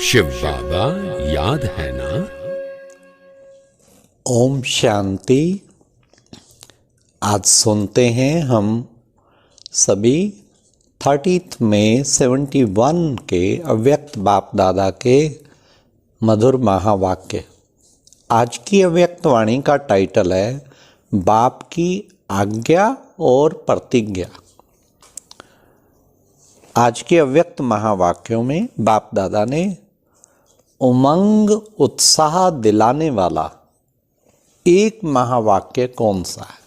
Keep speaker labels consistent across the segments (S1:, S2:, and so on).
S1: शिव बाबा याद है ना।
S2: ओम शांति। आज सुनते हैं हम सभी 30 मई 71 के अव्यक्त बाप दादा के मधुर महावाक्य। आज की अव्यक्त वाणी का टाइटल है बाप की आज्ञा और प्रतिज्ञा। आज के अव्यक्त महावाक्यों में बाप दादा ने उमंग उत्साह दिलाने वाला एक महावाक्य कौन सा है,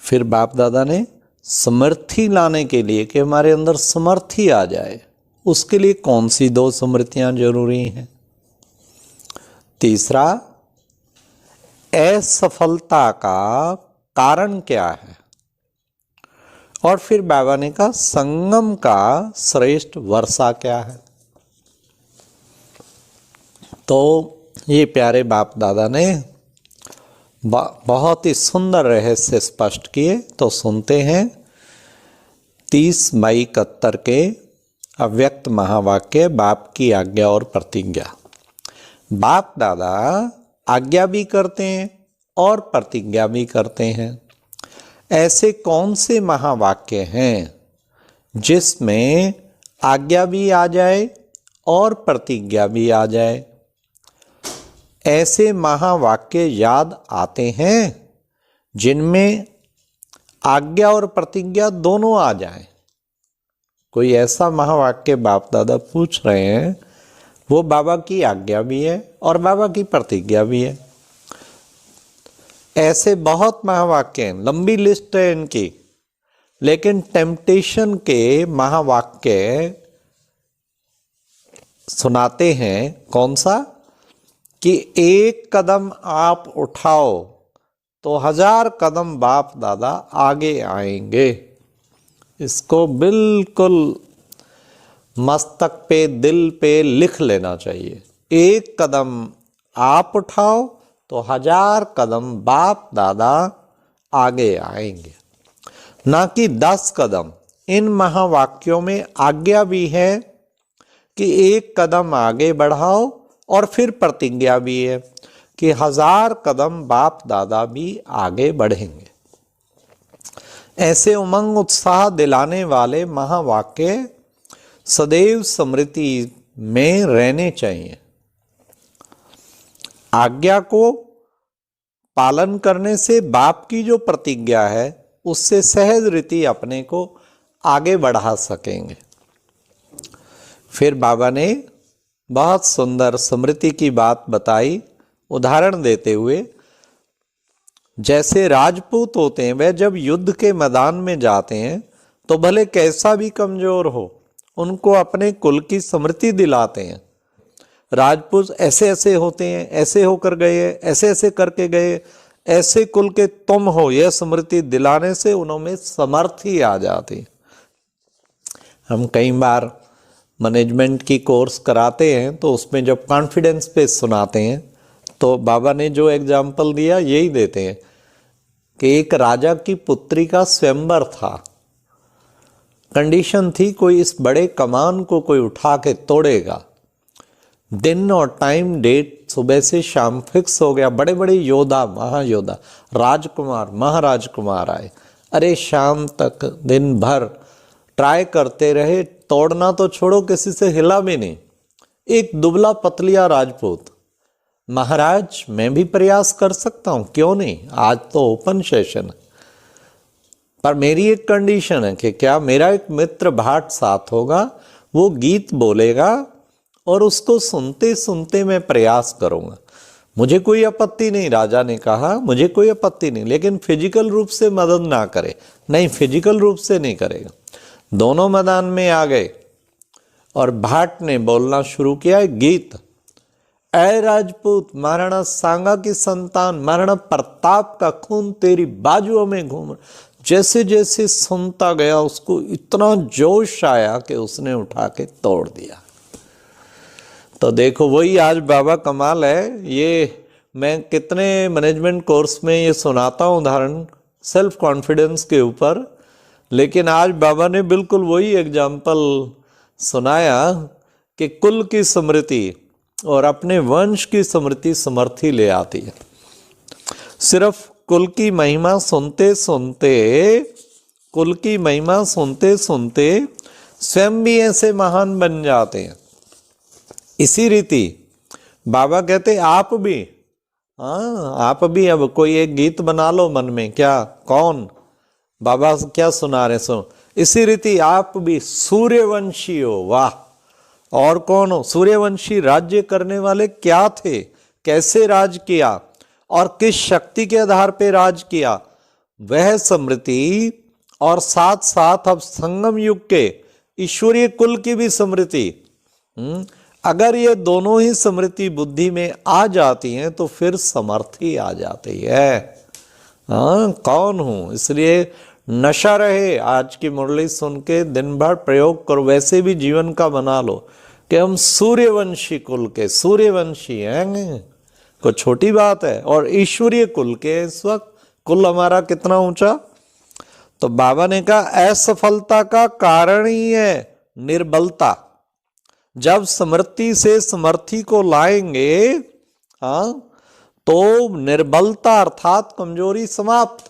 S2: फिर बाप दादा ने समृद्धि लाने के लिए कि हमारे अंदर समृद्धि आ जाए, उसके लिए कौन सी 2 समृद्धियां जरूरी हैं। तीसरा, असफलता का कारण क्या है, और फिर बाबा ने कहा संगम का श्रेष्ठ वर्षा क्या है। तो ये प्यारे बाप दादा ने बहुत ही सुंदर रहस्य स्पष्ट किए। तो सुनते हैं 30 मई 71 के अव्यक्त महावाक्य बाप की आज्ञा और प्रतिज्ञा। बाप दादा आज्ञा भी करते हैं और प्रतिज्ञा भी करते हैं। ऐसे कौन से महावाक्य हैं जिसमें आज्ञा भी आ जाए और प्रतिज्ञा भी आ जाए। ऐसे महावाक्य याद आते हैं जिनमें आज्ञा और प्रतिज्ञा दोनों आ जाएं। कोई ऐसा महावाक्य बाप दादा पूछ रहे हैं, वो बाबा की आज्ञा भी है और बाबा की प्रतिज्ञा भी है। ऐसे बहुत महावाक्य हैं, लंबी लिस्ट है इनकी, लेकिन टेम्पटेशन के महावाक्य सुनाते हैं। कौन सा? कि एक कदम आप उठाओ तो 1000 कदम बाप दादा आगे आएंगे। इसको बिल्कुल मस्तक पे, दिल पे लिख लेना चाहिए। एक कदम आप उठाओ तो 1000 कदम बाप दादा आगे आएंगे, ना कि 10 कदम। इन महावाक्यों में आज्ञा भी है कि एक कदम आगे बढ़ाओ, और फिर प्रतिज्ञा भी है कि 1000 कदम बाप दादा भी आगे बढ़ेंगे। ऐसे उमंग उत्साह दिलाने वाले महावाक्य सदैव स्मृति में रहने चाहिए। आज्ञा को पालन करने से बाप की जो प्रतिज्ञा है उससे सहज रीति अपने को आगे बढ़ा सकेंगे। फिर बाबा ने बहुत सुंदर स्मृति की बात बताई, उदाहरण देते हुए। जैसे राजपूत होते हैं, वह जब युद्ध के मैदान में जाते हैं तो भले कैसा भी कमजोर हो, उनको अपने कुल की स्मृति दिलाते हैं। राजपूत ऐसे ऐसे होते हैं, ऐसे होकर गए, ऐसे ऐसे करके गए, ऐसे कुल के तुम हो, यह स्मृति दिलाने से उनमें समर्थी आ जाती। हम कई बार मैनेजमेंट की कोर्स कराते हैं तो उसमें जब कॉन्फिडेंस पे सुनाते हैं तो बाबा ने जो एग्जाम्पल दिया यही देते हैं कि एक राजा की पुत्री का स्वयंवर था। कंडीशन थी कोई इस बड़े कमान को कोई उठा के तोड़ेगा। दिन और टाइम डेट सुबह से शाम फिक्स हो गया। बड़े बड़े योद्धा, महायोद्धा, राजकुमार, महाराजकुमार आए। अरे शाम तक दिन भर ट्राई करते रहे, तोड़ना तो छोड़ो, किसी से हिला भी नहीं। एक दुबला पतलिया राजपूत, महाराज मैं भी प्रयास कर सकता हूं, क्यों नहीं, आज तो ओपन सेशन है, पर मेरी एक कंडीशन है कि क्या मेरा एक मित्र भाट साथ होगा, वो गीत बोलेगा और उसको सुनते सुनते मैं प्रयास करूंगा। मुझे कोई आपत्ति नहीं, राजा ने कहा मुझे कोई आपत्ति नहीं, लेकिन फिजिकल रूप से मदद ना करे। नहीं, फिजिकल रूप से नहीं करेगा। दोनों मैदान में आ गए और भाट ने बोलना शुरू किया गीत। ऐ राजपूत, महाराणा सांगा की संतान, महाराणा प्रताप का खून तेरी बाजुओं में घूम। जैसे जैसे सुनता गया उसको इतना जोश आया कि उसने उठा के तोड़ दिया। तो देखो वही आज बाबा कमाल है। ये मैं कितने मैनेजमेंट कोर्स में ये सुनाता हूँ उदाहरण सेल्फ कॉन्फिडेंस के ऊपर, लेकिन आज बाबा ने बिल्कुल वही एग्जाम्पल सुनाया कि कुल की स्मृति और अपने वंश की स्मृति समर्थी ले आती है। सिर्फ कुल की महिमा सुनते सुनते, कुल की महिमा सुनते सुनते स्वयं भी ऐसे महान बन जाते हैं। इसी रीति बाबा कहते आप भी, हाँ आप भी अब कोई एक गीत बना लो मन में, क्या कौन बाबा क्या सुना रहे सो, इसी रीति आप भी सूर्यवंशी हो। वाह, और कौन हो? सूर्यवंशी राज्य करने वाले क्या थे, कैसे राज किया और किस शक्ति के आधार पे राज किया, वह स्मृति, और साथ साथ अब संगम युग के ईश्वरीय कुल की भी स्मृति। अगर ये दोनों ही स्मृति बुद्धि में आ जाती हैं तो फिर समर्थी आ जाती है। हाँ, कौन हूं? इसलिए नशा रहे, आज की मुरली सुन के दिन भर प्रयोग करो, वैसे भी जीवन का बना लो कि हम सूर्यवंशी कुल के सूर्यवंशी हैं। कोई छोटी बात है? और ईश्वरीय कुल के इस वक्त कुल हमारा कितना ऊंचा। तो बाबा ने कहा असफलता का कारण ही है निर्बलता। जब स्मृति से समर्थी को लाएंगे, हाँ, तो निर्बलता अर्थात कमजोरी समाप्त,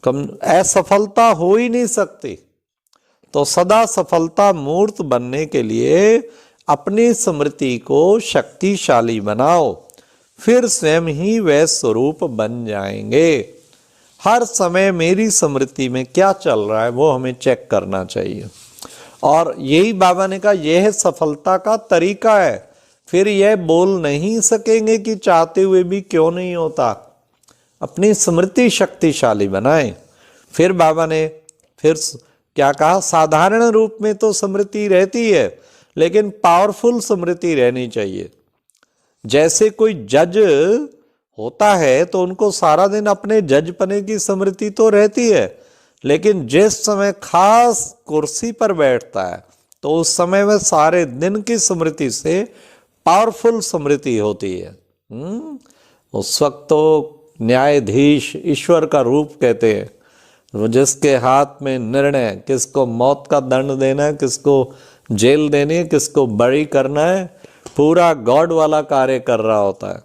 S2: असफलता हो ही नहीं सकती। तो सदा सफलता मूर्त बनने के लिए अपनी स्मृति को शक्तिशाली बनाओ, फिर स्वयं ही वह स्वरूप बन जाएंगे। हर समय मेरी स्मृति में क्या चल रहा है वो हमें चेक करना चाहिए। और यही बाबा ने कहा यह सफलता का तरीका है। फिर यह बोल नहीं सकेंगे कि चाहते हुए भी क्यों नहीं होता। अपनी स्मृति शक्तिशाली बनाएं। फिर बाबा ने फिर क्या कहा, साधारण रूप में तो स्मृति रहती है लेकिन पावरफुल स्मृति रहनी चाहिए। जैसे कोई जज होता है तो उनको सारा दिन अपने जजपने की स्मृति तो रहती है, लेकिन जिस समय खास कुर्सी पर बैठता है तो उस समय वह सारे दिन की स्मृति से पावरफुल स्मृति होती है। उस वक्त तो न्यायाधीश ईश्वर का रूप कहते हैं, वो जिसके हाथ में निर्णय, किसको मौत का दंड देना है, किसको जेल देनी है, किसको बरी करना है, पूरा गॉड वाला कार्य कर रहा होता है।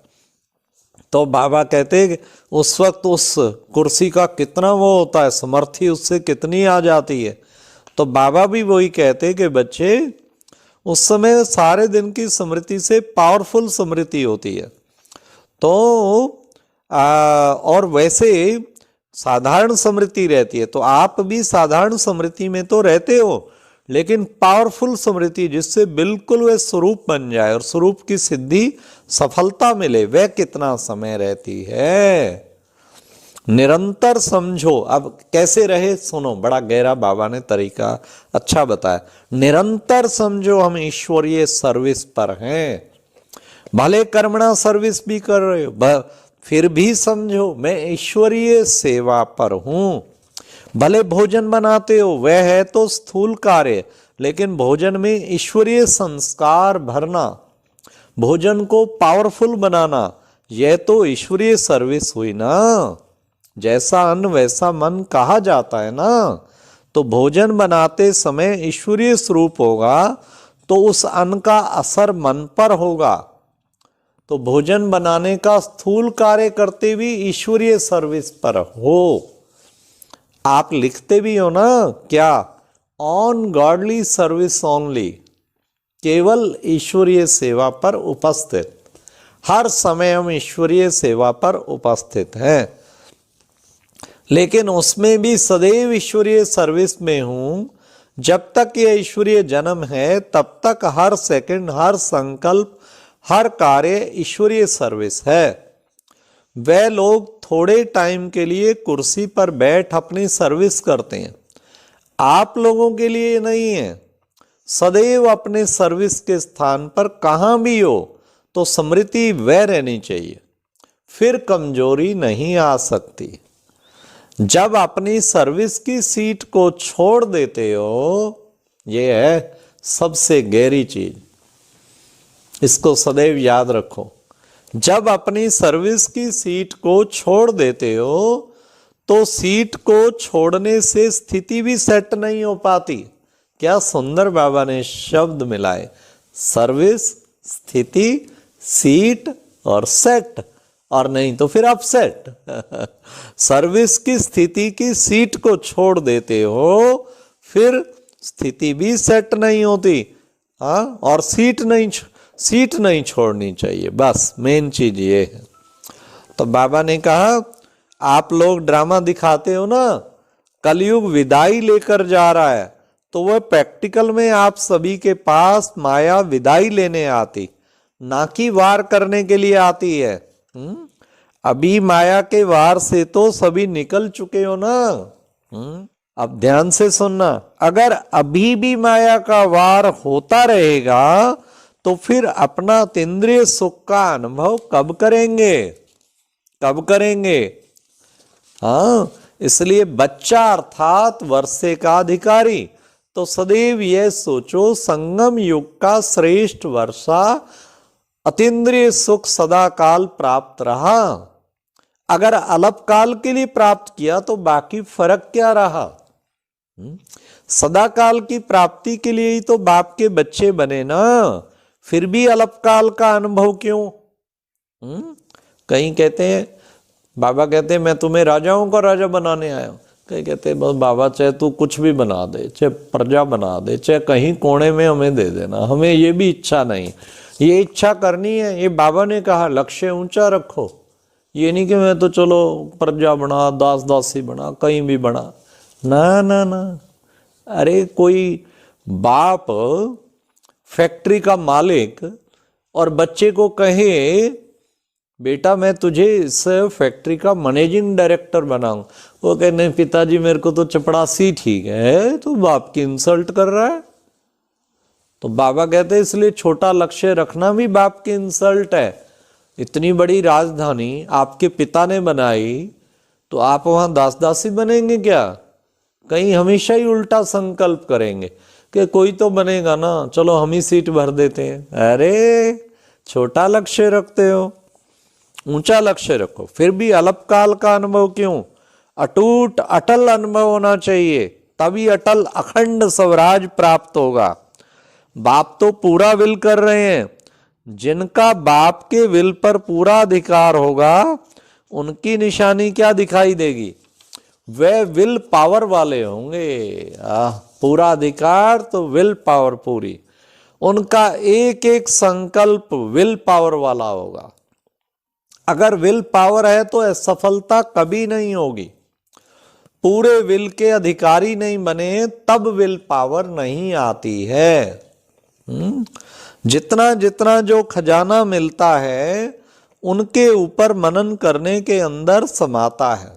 S2: तो बाबा कहते हैं उस वक्त उस कुर्सी का कितना वो होता है, समर्थी उससे कितनी आ जाती है। तो बाबा भी वही कहते हैं कि बच्चे उस समय सारे दिन की स्मृति से पावरफुल स्मृति होती है। तो और वैसे साधारण स्मृति रहती है, तो आप भी साधारण स्मृति में तो रहते हो, लेकिन पावरफुल स्मृति जिससे बिल्कुल वह स्वरूप बन जाए और स्वरूप की सिद्धि सफलता मिले, वह कितना समय रहती है। निरंतर समझो। अब कैसे रहे सुनो, बड़ा गहरा बाबा ने तरीका अच्छा बताया। निरंतर समझो हम ईश्वरीय सर्विस पर हैं, भले कर्मणा सर्विस भी कर रहे हो, फिर भी समझो मैं ईश्वरीय सेवा पर हूं। भले भोजन बनाते हो, वह है तो स्थूल कार्य, लेकिन भोजन में ईश्वरीय संस्कार भरना, भोजन को पावरफुल बनाना, यह तो ईश्वरीय सर्विस हुई ना। जैसा अन्न वैसा मन कहा जाता है ना। तो भोजन बनाते समय ईश्वरीय स्वरूप होगा तो उस अन्न का असर मन पर होगा। तो भोजन बनाने का स्थूल कार्य करते भी ईश्वरीय सर्विस पर हो। आप लिखते भी हो ना, क्या, ऑन गॉडली सर्विस ओनली, केवल ईश्वरीय सेवा पर उपस्थित। हर समय हम ईश्वरीय सेवा पर उपस्थित हैं, लेकिन उसमें भी सदैव ईश्वरीय सर्विस में हूं। जब तक यह ईश्वरीय जन्म है तब तक हर सेकंड, हर संकल्प, हर कार्य ईश्वरीय सर्विस है। वे लोग थोड़े टाइम के लिए कुर्सी पर बैठ अपनी सर्विस करते हैं, आप लोगों के लिए नहीं है। सदैव अपने सर्विस के स्थान पर कहां भी हो तो स्मृति वह रहनी चाहिए, फिर कमजोरी नहीं आ सकती। जब अपनी सर्विस की सीट को छोड़ देते हो, यह है सबसे गहरी चीज, इसको सदैव याद रखो। जब अपनी सर्विस की सीट को छोड़ देते हो तो सीट को छोड़ने से स्थिति भी सेट नहीं हो पाती, क्या सुंदर बाबा ने शब्द मिलाए, सर्विस, स्थिति, सीट और सेट, और नहीं तो फिर अपसेट। सर्विस की स्थिति की सीट को छोड़ देते हो, फिर स्थिति भी सेट नहीं होती। हाँ, और सीट नहीं छोड़नी चाहिए, बस मेन चीज ये है। तो बाबा ने कहा आप लोग ड्रामा दिखाते हो ना, कलयुग विदाई लेकर जा रहा है, तो वह प्रैक्टिकल में आप सभी के पास माया विदाई लेने आती, ना कि वार करने के लिए आती है। अभी माया के वार से तो सभी निकल चुके हो ना। अब ध्यान से सुनना, अगर अभी भी माया का वार होता रहेगा तो फिर अपना तीन्द्रिय सुख का अनुभव कब करेंगे, कब करेंगे? हाँ, इसलिए बच्चा अर्थात वर्षे का अधिकारी, तो सदैव यह सोचो संगम युग का श्रेष्ठ वर्षा अतीन्द्रिय सुख सदा काल प्राप्त रहा। अगर अल्पकाल के लिए प्राप्त किया तो बाकी फर्क क्या रहा? सदा काल की प्राप्ति के लिए ही तो बाप के बच्चे बने ना, फिर भी अल्पकाल का अनुभव क्यों? कहीं कहते हैं, बाबा कहते हैं मैं तुम्हें राजाओं का राजा बनाने आया हूं। कहीं कहते हैं बस बाबा चाहे तू कुछ भी बना दे, चाहे प्रजा बना दे, चाहे कहीं कोने में हमें दे देना, हमें ये भी इच्छा नहीं, ये इच्छा करनी है। ये बाबा ने कहा लक्ष्य ऊंचा रखो, ये नहीं कि मैं तो चलो प्रजा बना, दास दासी बना, कहीं भी बना, ना ना ना। अरे कोई बाप फैक्ट्री का मालिक और बच्चे को कहे बेटा मैं तुझे इस फैक्ट्री का मैनेजिंग डायरेक्टर बनाऊं, वो कहे नहीं पिताजी मेरे को तो चपड़ासी ठीक है, तो बाप की इंसल्ट कर रहा है। तो बाबा कहते हैं इसलिए छोटा लक्ष्य रखना भी बाप की इंसल्ट है। इतनी बड़ी राजधानी आपके पिता ने बनाई, तो आप वहां दास दासी बनेंगे क्या? कहीं हमेशा ही उल्टा संकल्प करेंगे कि कोई तो बनेगा ना, चलो हम ही सीट भर देते हैं। अरे छोटा लक्ष्य रखते हो, ऊंचा लक्ष्य रखो। फिर भी अल्पकाल का अनुभव क्यों? अटूट अटल अनुभव होना चाहिए, तभी अटल अखंड स्वराज प्राप्त होगा। बाप तो पूरा विल कर रहे हैं, जिनका बाप के विल पर पूरा अधिकार होगा उनकी निशानी क्या दिखाई देगी? वे विल पावर वाले होंगे। पूरा अधिकार तो विल पावर पूरी, उनका एक एक संकल्प विल पावर वाला होगा। अगर विल पावर है तो असफलता कभी नहीं होगी। पूरे विल के अधिकारी नहीं बने तब विल पावर नहीं आती है। जितना जितना जो खजाना मिलता है उनके ऊपर मनन करने के अंदर समाता है।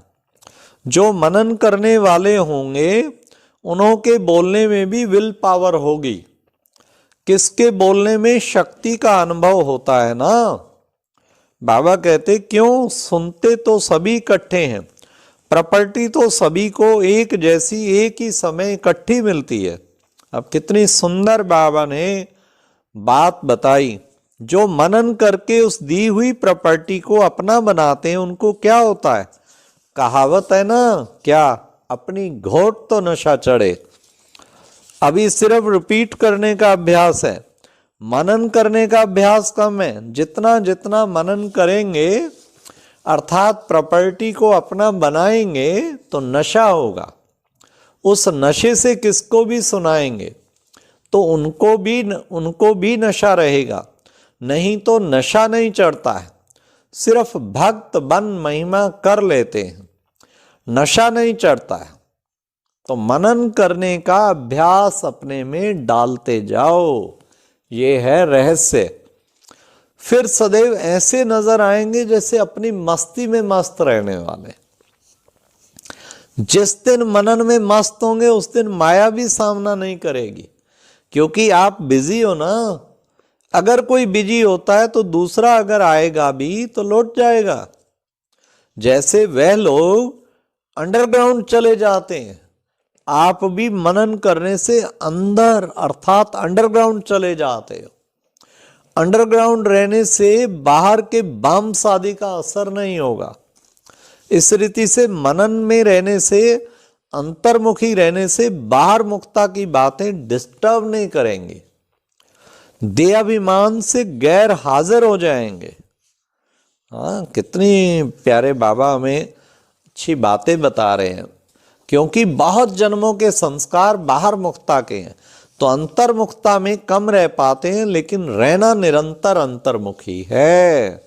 S2: जो मनन करने वाले होंगे उन्हों के बोलने में भी विल पावर होगी। किसके बोलने में? शक्ति का अनुभव होता है ना। बाबा कहते क्यों? सुनते तो सभी इकट्ठे हैं, प्रॉपर्टी तो सभी को एक जैसी एक ही समय इकट्ठी मिलती है। अब कितनी सुंदर बाबा ने बात बताई। जो मनन करके उस दी हुई प्रॉपर्टी को अपना बनाते हैं उनको क्या होता है? कहावत है ना, क्या? अपनी घोट तो नशा चढ़े। अभी सिर्फ रिपीट करने का अभ्यास है, मनन करने का अभ्यास कम है। जितना जितना मनन करेंगे अर्थात प्रॉपर्टी को अपना बनाएंगे तो नशा होगा। उस नशे से किसको भी सुनाएंगे तो उनको भी नशा रहेगा। नहीं तो नशा नहीं चढ़ता है, सिर्फ भक्त बन महिमा कर लेते हैं, नशा नहीं चढ़ता है। तो मनन करने का अभ्यास अपने में डालते जाओ, ये है रहस्य। फिर सदैव ऐसे नजर आएंगे जैसे अपनी मस्ती में मस्त रहने वाले। जिस दिन मनन में मस्त होंगे उस दिन माया भी सामना नहीं करेगी, क्योंकि आप बिजी हो ना। अगर कोई बिजी होता है तो दूसरा अगर आएगा भी तो लौट जाएगा। जैसे वह लोग अंडरग्राउंड चले जाते हैं, आप भी मनन करने से अंदर अर्थात अंडरग्राउंड चले जाते हो। अंडरग्राउंड रहने से बाहर के बम्स आदि का असर नहीं होगा। इस रीति से मनन में रहने से अंतर्मुखी रहने से बाहर मुक्ता की बातें डिस्टर्ब नहीं करेंगे, देहाभिमान से गैर हाजिर हो जाएंगे। हाँ, कितनी प्यारे बाबा हमें अच्छी बातें बता रहे हैं, क्योंकि बहुत जन्मों के संस्कार बाहर मुक्ता के हैं, तो अंतर्मुक्ता में कम रह पाते हैं, लेकिन रहना निरंतर अंतर्मुखी है।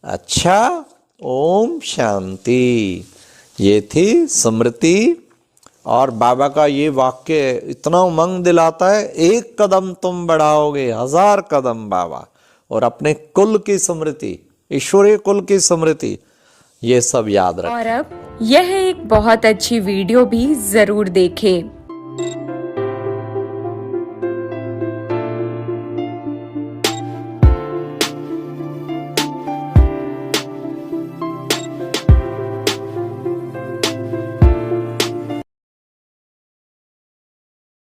S2: अच्छा, ओम शांति। ये थी स्मृति, और बाबा का ये वाक्य इतना उमंग दिलाता है, एक कदम तुम बढ़ाओगे 1000 कदम बाबा, और अपने कुल की स्मृति, ईश्वरीय कुल की स्मृति, ये सब याद रखें।
S3: और अब यह एक बहुत अच्छी वीडियो भी जरूर देखें।